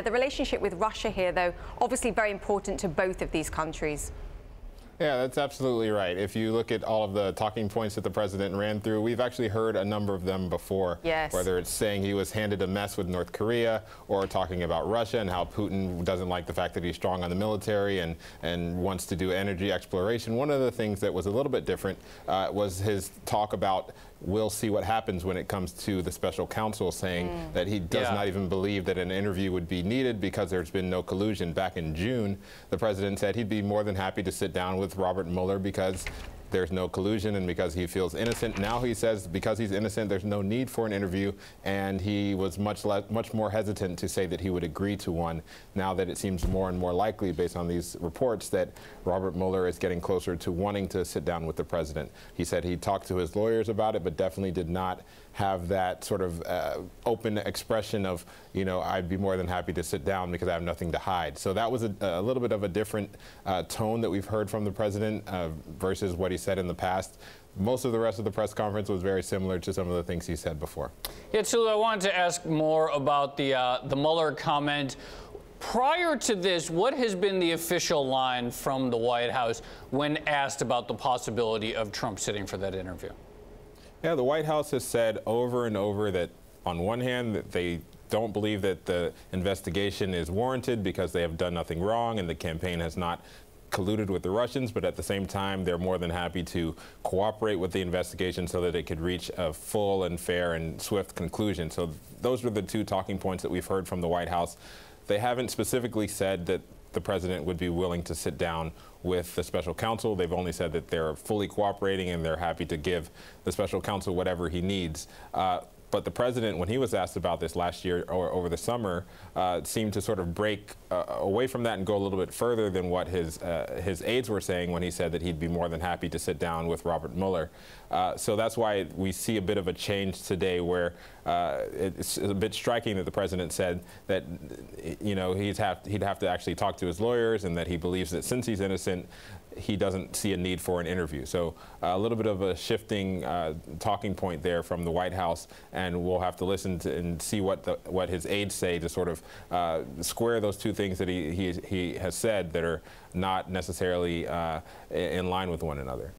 The relationship with Russia here, though, obviously very important to both of these countries. Yeah, that's absolutely right. If you look at all of the talking points that the president ran through, we've actually heard a number of them before. Yes. Whether it's saying he was handed a mess with North Korea, or talking about Russia and how Putin doesn't like the fact that he's strong on the military and wants to do energy exploration. One of the things that was a little bit different was his talk about we'll see what happens when it comes to the special counsel, saying that he does not even believe that an interview would be needed because there's been no collusion. Back in June, the president said he'd be more than happy to sit down with Robert Mueller because there's no collusion and because he feels innocent. Now he says because he's innocent, there's no need for an interview, and he was much more hesitant to say that he would agree to one. Now that it seems more and more likely, based on these reports, that Robert Mueller is getting closer to wanting to sit down with the president. He said he talked to his lawyers about it, but definitely did not have that sort of open expression of, you know, I'd be more than happy to sit down because I have nothing to hide. So that was a little bit of a different tone that we've heard from the president versus what he said in the past. Most of the rest of the press conference was very similar to some of the things he said before. Yeah, Toluse, I wanted to ask more about the Mueller comment. Prior to this, what has been the official line from the White House when asked about the possibility of Trump sitting for that interview? Yeah, the White House has said over and over that, on one hand, that they don't believe that the investigation is warranted because they have done nothing wrong and the campaign has not colluded with the Russians, but at the same time, they're more than happy to cooperate with the investigation so that it could reach a full and fair and swift conclusion. So those are the two talking points that we've heard from the White House. They haven't specifically said that the president would be willing to sit down with the special counsel. They've only said that they're fully cooperating and they're happy to give the special counsel whatever he needs. But the president, when he was asked about this last year or over the summer, seemed to sort of break away from that and go a little bit further than what his aides were saying when he said that he'd be more than happy to sit down with Robert Mueller. So that's why we see a bit of a change today, where it's a bit striking that the president said that, you know, he'd have to actually talk to his lawyers, and that he believes that since he's innocent, he doesn't see a need for an interview. So a little bit of a shifting talking point there from the White House, and we'll have to listen to and see what his aides say to sort of square those two things that he has said that are not necessarily in line with one another.